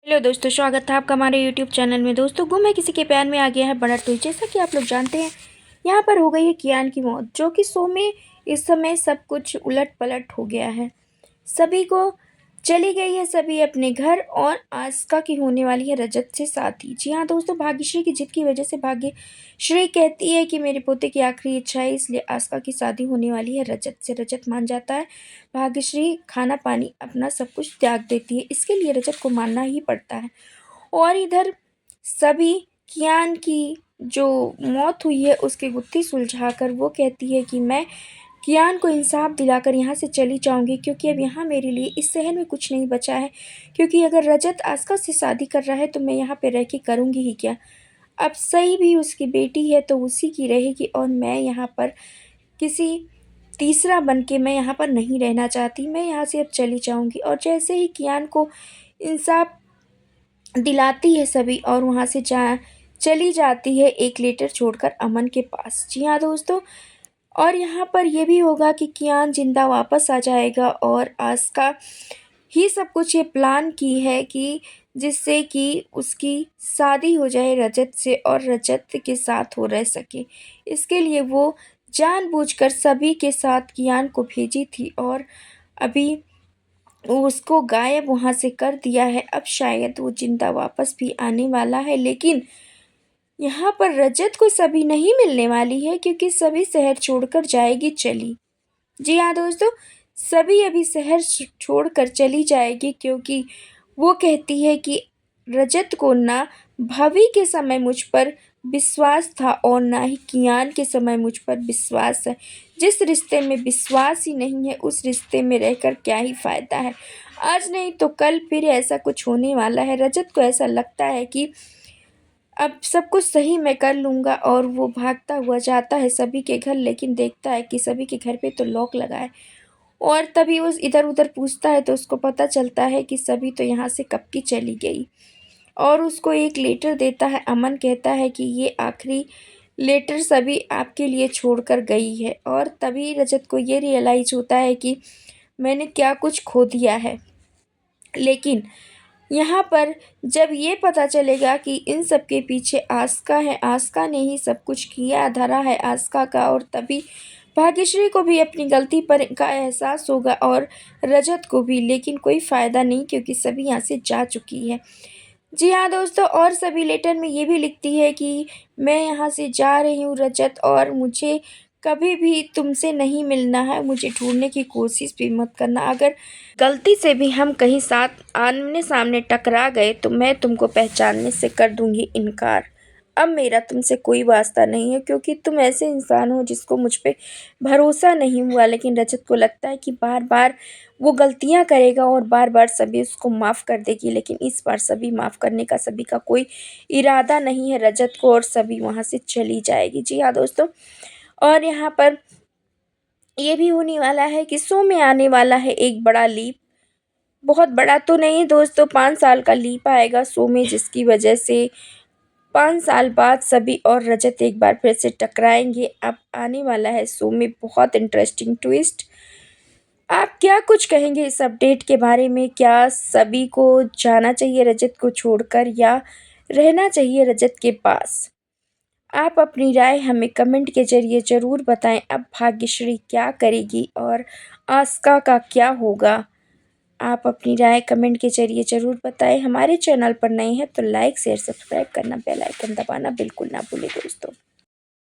Hello दोस्तों, स्वागत है आपका हमारे यूट्यूब चैनल में। दोस्तों, गुम है किसी के प्यार में आ गया है बड़ा ट्विस्ट। जैसा कि आप लोग जानते हैं, यहाँ पर हो गई है कियान की मौत, जो कि शो में इस समय सब कुछ उलट पलट हो गया है। सभी को चली गई है सभी अपने घर, और आस्का की होने वाली है रजत से शादी। जी हाँ दोस्तों, भाग्यश्री की जिद की वजह से भाग्यश्री कहती है कि मेरे पोते की आखिरी इच्छा है, इसलिए आस्का की शादी होने वाली है रजत से। रजत मान जाता है। भाग्यश्री खाना पानी अपना सब कुछ त्याग देती है, इसके लिए रजत को मानना ही पड़ता है। और इधर सभी कियान की जो मौत हुई है उसकी गुत्थी सुलझाकर वो कहती है कि मैं कियान को इंसाफ दिलाकर यहाँ से चली जाऊंगी, क्योंकि अब यहाँ मेरे लिए इस शहर में कुछ नहीं बचा है। क्योंकि अगर रजत आस्का से शादी कर रहा है तो मैं यहाँ पे रह के करूँगी ही क्या। अब सही भी उसकी बेटी है तो उसी की रहेगी, और मैं यहाँ पर किसी तीसरा बन के मैं यहाँ पर नहीं रहना चाहती। मैं यहाँ से अब चली जाऊँगी। और जैसे ही कियान को इंसाफ दिलाती है सभी, और वहाँ से चली जाती है एक लेटर छोड़कर अमन के पास। जी हाँ दोस्तों, और यहाँ पर यह भी होगा कि कियान जिंदा वापस आ जाएगा, और आस्का ही सब कुछ ये प्लान की है कि जिससे कि उसकी शादी हो जाए रजत से, और रजत के साथ वो रह सके। इसके लिए वो जानबूझकर सभी के साथ कियान को भेजी थी, और अभी उसको गायब वहाँ से कर दिया है। अब शायद वो जिंदा वापस भी आने वाला है, लेकिन यहाँ पर रजत को सभी नहीं मिलने वाली है, क्योंकि सभी शहर छोड़कर जाएगी चली। जी हाँ दोस्तों, सभी अभी शहर छोड़कर चली जाएगी, क्योंकि वो कहती है कि रजत को ना भाभी के समय मुझ पर विश्वास था, और ना ही कियान के समय मुझ पर विश्वास है। जिस रिश्ते में विश्वास ही नहीं है उस रिश्ते में रहकर क्या ही फ़ायदा है। आज नहीं तो कल फिर ऐसा कुछ होने वाला है। रजत को ऐसा लगता है कि अब सब कुछ सही मैं कर लूँगा, और वो भागता हुआ जाता है सभी के घर, लेकिन देखता है कि सभी के घर पे तो लॉक लगा है। और तभी वो इधर उधर पूछता है तो उसको पता चलता है कि सभी तो यहाँ से कब की चली गई। और उसको एक लेटर देता है। अमन कहता है कि ये आखिरी लेटर सभी आपके लिए छोड़कर गई है। और तभी रजत को ये रियलाइज़ होता है कि मैंने क्या कुछ खो दिया है। लेकिन यहाँ पर जब ये पता चलेगा कि इन सब के पीछे आस्का है, आस्का ने ही सब कुछ किया धरा है आस्का का, और तभी भाग्यश्री को भी अपनी गलती पर का एहसास होगा, और रजत को भी। लेकिन कोई फ़ायदा नहीं, क्योंकि सभी यहाँ से जा चुकी है। जी हाँ दोस्तों, और सभी लेटर में ये भी लिखती है कि मैं यहाँ से जा रही हूँ रजत, और मुझे कभी भी तुमसे नहीं मिलना है। मुझे ढूंढने की कोशिश भी मत करना। अगर गलती से भी हम कहीं साथ आमने सामने टकरा गए तो मैं तुमको पहचानने से कर दूंगी इनकार। अब मेरा तुमसे कोई वास्ता नहीं है, क्योंकि तुम ऐसे इंसान हो जिसको मुझ पे भरोसा नहीं हुआ। लेकिन रजत को लगता है कि बार बार वो गलतियां करेगा, और बार बार सभी उसको माफ़ कर देगी, लेकिन इस बार सभी माफ़ करने का सभी का कोई इरादा नहीं है रजत को, और सभी वहाँ से चली जाएगी। जी हाँ दोस्तों, और यहाँ पर ये भी होने वाला है कि शो में आने वाला है एक बड़ा लीप। बहुत बड़ा तो नहीं दोस्तों, 5 साल का लीप आएगा शो में, जिसकी वजह से 5 साल बाद सभी और रजत एक बार फिर से टकराएंगे। अब आने वाला है शो में बहुत इंटरेस्टिंग ट्विस्ट। आप क्या कुछ कहेंगे इस अपडेट के बारे में? क्या सभी को जाना चाहिए रजत को छोड़कर, या रहना चाहिए रजत के पास? आप अपनी राय हमें कमेंट के ज़रिए ज़रूर बताएं। अब भाग्यश्री क्या करेगी और आस्का का क्या होगा? आप अपनी राय कमेंट के ज़रिए ज़रूर बताएं। हमारे चैनल पर नए हैं तो लाइक शेयर सब्सक्राइब करना, बेल आइकन दबाना बिल्कुल ना भूलें दोस्तों।